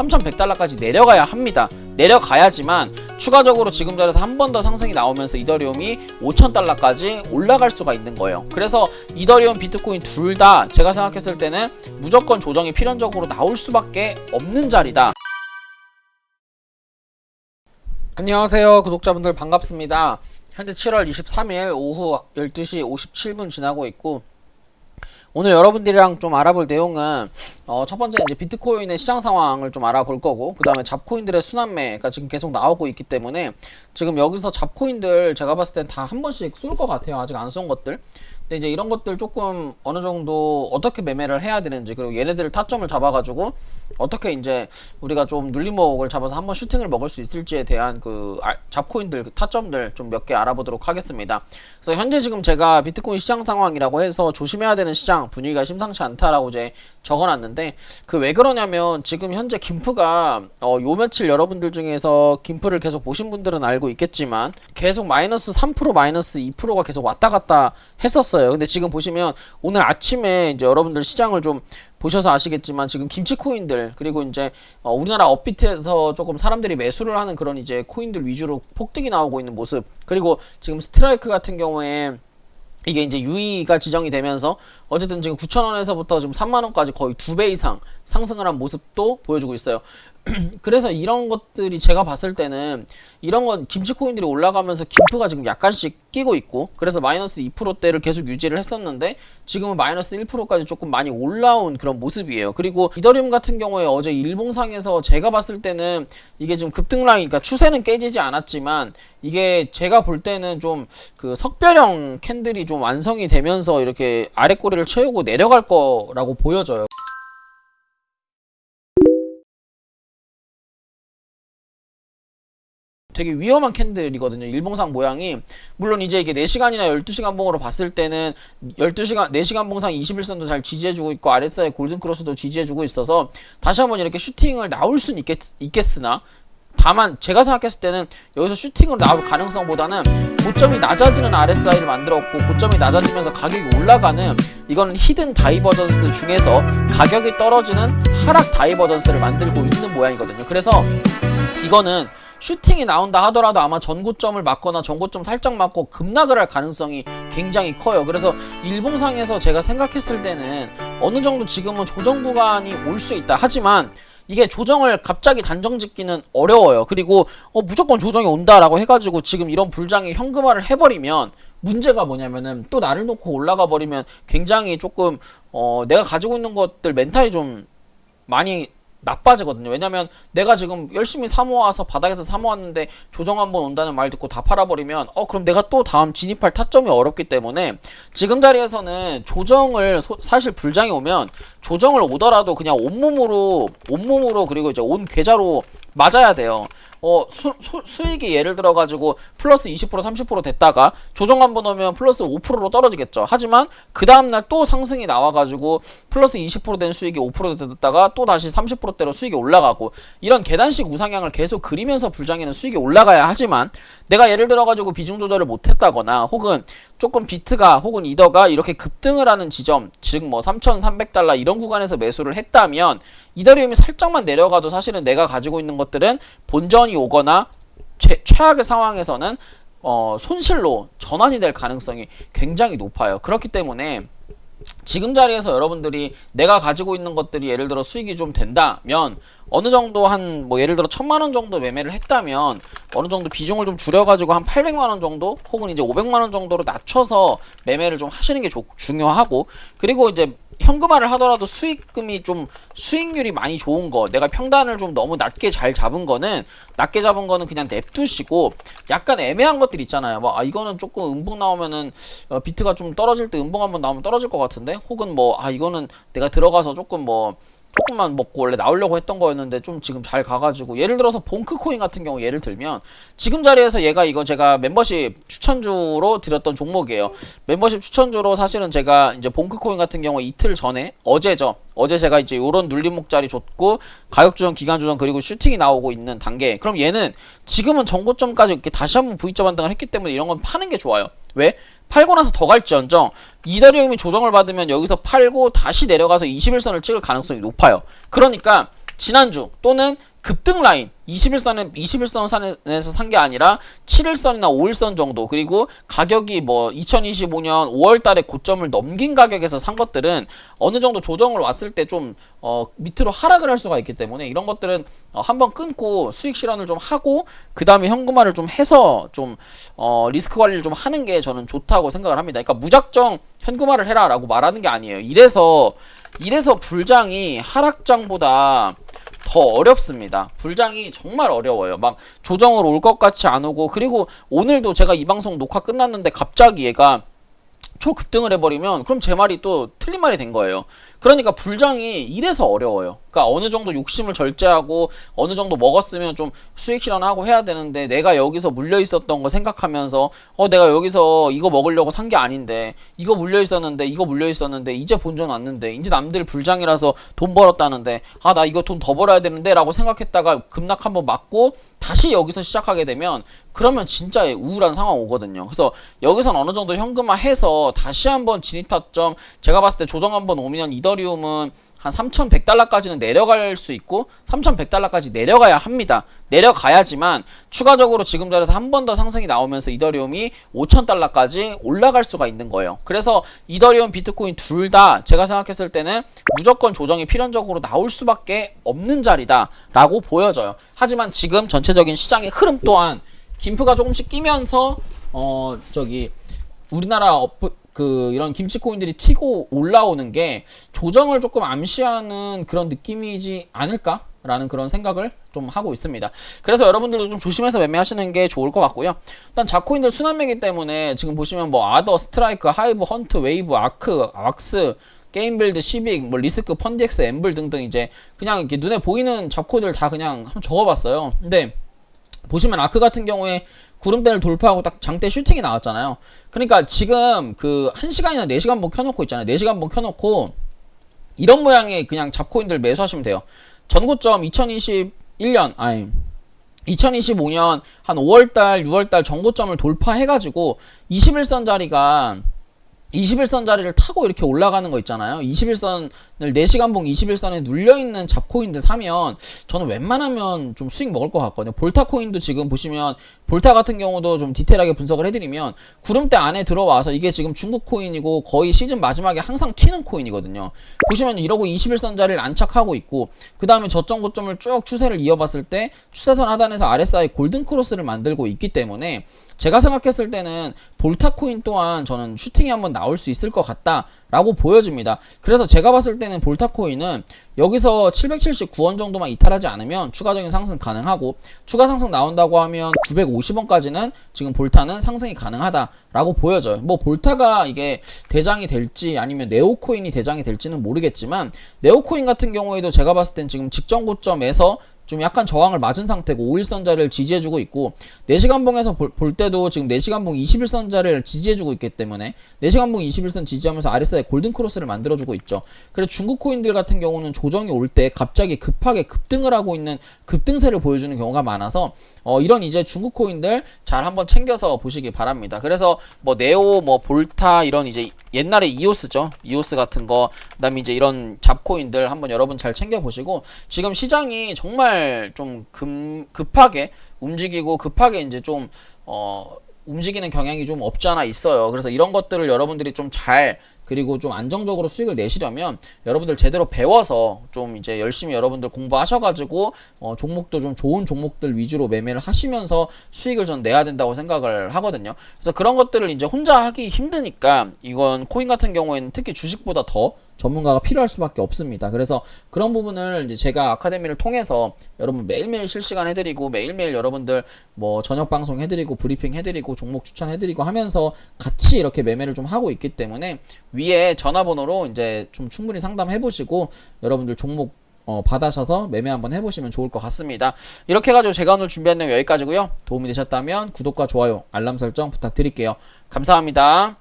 3100달러까지 내려가야 합니다. 내려가야지만 추가적으로 지금 자리에서 한 번 더 상승이 나오면서 이더리움이 5000달러까지 올라갈 수가 있는 거예요. 그래서 이더리움, 비트코인 둘 다 제가 생각했을 때는 무조건 조정이 필연적으로 나올 수밖에 없는 자리다. 안녕하세요 구독자분들, 반갑습니다. 현재 7월 23일 오후 12시 57분 지나고 있고, 오늘 여러분들이랑 좀 알아볼 내용은 첫 번째 이제 비트코인의 시장 상황을 좀 알아볼 거고, 그 다음에 잡코인들의 순환매가 지금 계속 나오고 있기 때문에 지금 여기서 잡코인들 제가 봤을 땐 다 한 번씩 쏠 것 같아요. 아직 안 쏜 것들. 근데 이제 이런 것들 조금 어느 정도 어떻게 매매를 해야 되는지, 그리고 얘네들 타점을 잡아가지고 어떻게 이제 우리가 좀 눌림목을 잡아서 한번 슈팅을 먹을 수 있을지에 대한 그 잡코인들 타점들 좀 몇 개 알아보도록 하겠습니다. 그래서 현재 지금 제가 비트코인 시장 상황이라고 해서 조심해야 되는 시장 분위기가 심상치 않다라고 이제 적어놨는데, 그 왜 그러냐면 지금 현재 김프가 요 며칠 여러분들 중에서 김프를 계속 보신 분들은 알고 있겠지만 계속 마이너스 3% 마이너스 2%가 계속 왔다 갔다 했었어요. 근데 지금 보시면 오늘 아침에 이제 여러분들 시장을 좀 보셔서 아시겠지만 지금 김치코인들, 그리고 이제 우리나라 업비트에서 조금 사람들이 매수를 하는 그런 이제 코인들 위주로 폭등이 나오고 있는 모습, 그리고 지금 스트라이크 같은 경우에 이게 이제 유의가 지정이 되면서 어쨌든 지금 9,000원에서부터 지금 3만원까지 거의 2배 이상 상승을 한 모습도 보여주고 있어요. 그래서 이런 것들이 제가 봤을 때는 이런 건 김치코인들이 올라가면서 김프가 지금 약간씩 끼고 있고, 그래서 마이너스 2%대를 계속 유지를 했었는데 지금은 마이너스 1%까지 조금 많이 올라온 그런 모습이에요. 그리고 이더리움 같은 경우에 어제 일봉상에서 제가 봤을 때는 이게 지금 급등라인, 그러니까 추세는 깨지지 않았지만 이게 제가 볼 때는 좀 그 석별형 캔들이 좀 완성이 되면서 이렇게 아랫꼬리를 채우고 내려갈 거라고 보여져요. 되게 위험한 캔들이거든요. 일봉상 모양이. 물론 이제 이게 4시간이나 12시간 봉으로 봤을 때는 4시간 봉상 21선도 잘 지지해주고 있고, RSI 골든크로스도 지지해주고 있어서 다시 한번 이렇게 슈팅을 나올 수는 있겠으나, 다만 제가 생각했을 때는 여기서 슈팅으로 나올 가능성보다는 고점이 낮아지는 RSI를 만들었고, 고점이 낮아지면서 가격이 올라가는, 이거는 히든 다이버전스 중에서 가격이 떨어지는 하락 다이버전스를 만들고 있는 모양이거든요. 그래서 이거는 슈팅이 나온다 하더라도 아마 전고점을 맞거나 전고점 살짝 맞고 급락을 할 가능성이 굉장히 커요. 그래서 일봉상에서 제가 생각했을 때는 어느 정도 지금은 조정 구간이 올 수 있다. 하지만 이게 조정을 갑자기 단정 짓기는 어려워요. 그리고 무조건 조정이 온다라고 해가지고 지금 이런 불장에 현금화를 해버리면 문제가 뭐냐면은 또 나를 놓고 올라가 버리면 굉장히 조금 내가 가지고 있는 것들 멘탈이 좀 많이 나빠지거든요. 왜냐면 내가 지금 열심히 사모아서 바닥에서 사모았는데 조정 한번 온다는 말 듣고 다 팔아버리면 그럼 내가 또 다음 진입할 타점이 어렵기 때문에 지금 자리에서는 조정을 사실 불장이 오면 조정을 오더라도 그냥 온몸으로 그리고 이제 온 계좌로 맞아야 돼요. 수익이 예를 들어 가지고 플러스 20% 30% 됐다가 조정 한번 오면 플러스 5%로 떨어지겠죠. 하지만 그 다음날 또 상승이 나와가지고 플러스 20% 된 수익이 5% 됐다가 또 다시 30%대로 수익이 올라가고, 이런 계단식 우상향을 계속 그리면서 불장에는 수익이 올라가야 하지만, 내가 예를 들어 가지고 비중 조절을 못했다거나 혹은 조금 비트가 혹은 이더가 이렇게 급등을 하는 지점, 즉 뭐 3,300달러 이런 구간에서 매수를 했다면 이더리움이 살짝만 내려가도 사실은 내가 가지고 있는 것들은 본전이 오거나 최악의 상황에서는 손실로 전환이 될 가능성이 굉장히 높아요. 그렇기 때문에 지금 자리에서 여러분들이 내가 가지고 있는 것들이 예를 들어 수익이 좀 된다면 어느 정도 한 뭐 예를 들어 1,000만원 정도 매매를 했다면 어느 정도 비중을 좀 줄여가지고 한 800만원 정도 혹은 이제 500만원 정도로 낮춰서 매매를 좀 하시는 게 중요하고, 그리고 이제 현금화를 하더라도 수익금이 좀 수익률이 많이 좋은 거, 내가 평단을 좀 너무 낮게 잡은 거는 그냥 냅두시고, 약간 애매한 것들 있잖아요. 뭐 이거는 조금 음봉 나오면은 비트가 좀 떨어질 때 음봉 한번 나오면 떨어질 것 같은데, 혹은 뭐 이거는 내가 들어가서 조금만 먹고 원래 나오려고 했던 거였는데 좀 지금 잘 가가지고, 예를 들어서 봉크코인 같은 경우 예를 들면 지금 자리에서 이거 제가 멤버십 추천주로 드렸던 종목이에요. 멤버십 추천주로 사실은 제가 이제 봉크코인 같은 경우 이틀 전에 어제 제가 이제 요런 눌림목 자리 줬고 가격 조정, 기간 조정, 그리고 슈팅이 나오고 있는 단계. 그럼 얘는 지금은 전고점까지 이렇게 다시 한번 V자 반등을 했기 때문에 이런 건 파는 게 좋아요. 왜? 팔고 나서 더 갈지언정 이더리움이 조정을 받으면 여기서 팔고 다시 내려가서 21선을 찍을 가능성이 높아요. 그러니까 지난주 또는 급등 라인 21선에서 산 게 아니라 7일선이나 5일선 정도, 그리고 가격이 뭐 2025년 5월 달에 고점을 넘긴 가격에서 산 것들은 어느 정도 조정을 왔을 때 좀 밑으로 하락을 할 수가 있기 때문에 이런 것들은 한번 끊고 수익 실현을 좀 하고 그 다음에 현금화를 좀 해서 좀 리스크 관리를 좀 하는 게 저는 좋다고 생각을 합니다. 그러니까 무작정 현금화를 해라 라고 말하는 게 아니에요. 이래서 불장이 하락장보다 더 어렵습니다. 불장이 정말 어려워요. 막 조정을 올 것 같이 안 오고, 그리고 오늘도 제가 이 방송 녹화 끝났는데 갑자기 얘가 초급등을 해버리면 그럼 제 말이 또 틀린 말이 된 거예요. 그러니까 불장이 이래서 어려워요. 그러니까 어느 정도 욕심을 절제하고 어느 정도 먹었으면 좀 수익 실현하고 해야 되는데, 내가 여기서 물려 있었던 거 생각하면서 내가 여기서 이거 먹으려고 산 게 아닌데, 이거 물려 있었는데 이제 본전 왔는데, 이제 남들 불장이라서 돈 벌었다는데 나 이거 돈 더 벌어야 되는데 라고 생각했다가 급락 한번 맞고 다시 여기서 시작하게 되면 그러면 진짜 우울한 상황 오거든요. 그래서 여기선 어느 정도 현금화해서 다시 한번 진입 타점, 제가 봤을 때 조정 한번 오면 이더리움은 한 3,100달러까지는 내려갈 수 있고 3,100달러까지 내려가야 합니다. 내려가야지만 추가적으로 지금 자리에서 한 번 더 상승이 나오면서 이더리움이 5,000달러까지 올라갈 수가 있는 거예요. 그래서 이더리움, 비트코인 둘 다 제가 생각했을 때는 무조건 조정이 필연적으로 나올 수밖에 없는 자리다 라고 보여져요. 하지만 지금 전체적인 시장의 흐름 또한 김프가 조금씩 끼면서 우리나라 이런 김치코인들이 튀고 올라오는 게 조정을 조금 암시하는 그런 느낌이지 않을까라는 그런 생각을 좀 하고 있습니다. 그래서 여러분들도 좀 조심해서 매매하시는 게 좋을 것 같고요. 일단 자코인들 순환매이기 때문에 지금 보시면 뭐 아더, 스트라이크, 하이브, 헌트, 웨이브, 아크, 왁스, 게임빌드, 시빅, 뭐 리스크, 펀디엑스, 엠블 등등 이제 그냥 이렇게 눈에 보이는 잡코인들 다 그냥 한번 적어봤어요. 근데 보시면 아크 같은 경우에 구름대를 돌파하고 딱 장대 슈팅이 나왔잖아요. 그러니까 지금 그 1시간이나 4시간 봉 켜놓고 있잖아요. 4시간 봉 켜놓고 이런 모양의 그냥 잡코인들 매수하시면 돼요. 전고점 2025년 한 5월달, 6월달 전고점을 돌파해가지고 21선 자리를 타고 이렇게 올라가는 거 있잖아요. 21선을 4시간 봉 21선에 눌려있는 잡코인들 사면 저는 웬만하면 좀 수익 먹을 것 같거든요. 볼타 코인도 지금 보시면, 볼타 같은 경우도 좀 디테일하게 분석을 해드리면 구름대 안에 들어와서 이게 지금 중국 코인이고 거의 시즌 마지막에 항상 튀는 코인이거든요. 보시면 이러고 21선 자리를 안착하고 있고, 그 다음에 저점 고점을 쭉 추세를 이어봤을 때 추세선 하단에서 RSI 골든 크로스를 만들고 있기 때문에 제가 생각했을 때는 볼타 코인 또한 저는 슈팅이 한번 나올 수 있을 것 같다 라고 보여집니다. 그래서 제가 봤을 때는 볼타 코인은 여기서 779원 정도만 이탈하지 않으면 추가적인 상승 가능하고, 추가 상승 나온다고 하면 950원까지는 지금 볼타는 상승이 가능하다 라고 보여져요. 뭐 볼타가 이게 대장이 될지 아니면 네오코인이 대장이 될지는 모르겠지만, 네오코인 같은 경우에도 제가 봤을 땐 지금 직전 고점에서 좀 약간 저항을 맞은 상태고 5일선 자리를 지지해주고 있고, 4시간 봉에서 볼 때도 지금 4시간 봉 21선 자리를 지지해주고 있기 때문에 4시간 봉 21선 지지하면서 RSI 골든 크로스를 만들어주고 있죠. 그래서 중국 코인들 같은 경우는 조정이 올 때 갑자기 급하게 급등을 하고 있는 급등세를 보여주는 경우가 많아서 이런 이제 중국 코인들 잘 한번 챙겨서 보시기 바랍니다. 그래서 뭐 네오, 뭐 볼타 이런 이제 옛날에 이오스죠. 이오스 같은 거, 그다음에 이제 이런 잡코인들 한번 여러분 잘 챙겨 보시고, 지금 시장이 정말 좀 급하게 움직이고 급하게 이제 좀 움직이는 경향이 좀 없지 않아 있어요. 그래서 이런 것들을 여러분들이 좀 잘, 그리고 좀 안정적으로 수익을 내시려면 여러분들 제대로 배워서 좀 이제 열심히 여러분들 공부하셔가지고 종목도 좀 좋은 종목들 위주로 매매를 하시면서 수익을 전 내야 된다고 생각을 하거든요. 그래서 그런 것들을 이제 혼자 하기 힘드니까 이건 코인 같은 경우에는 특히 주식보다 더 전문가가 필요할 수밖에 없습니다. 그래서 그런 부분을 이제 제가 아카데미를 통해서 여러분 매일매일 실시간 해드리고, 매일매일 여러분들 뭐 저녁 방송 해드리고, 브리핑 해드리고, 종목 추천해드리고 하면서 같이 이렇게 매매를 좀 하고 있기 때문에 위에 전화번호로 이제 좀 충분히 상담해보시고 여러분들 종목 받아셔서 매매 한번 해보시면 좋을 것 같습니다. 이렇게 해가지고 제가 오늘 준비한 내용 여기까지고요. 도움이 되셨다면 구독과 좋아요, 알람 설정 부탁드릴게요. 감사합니다.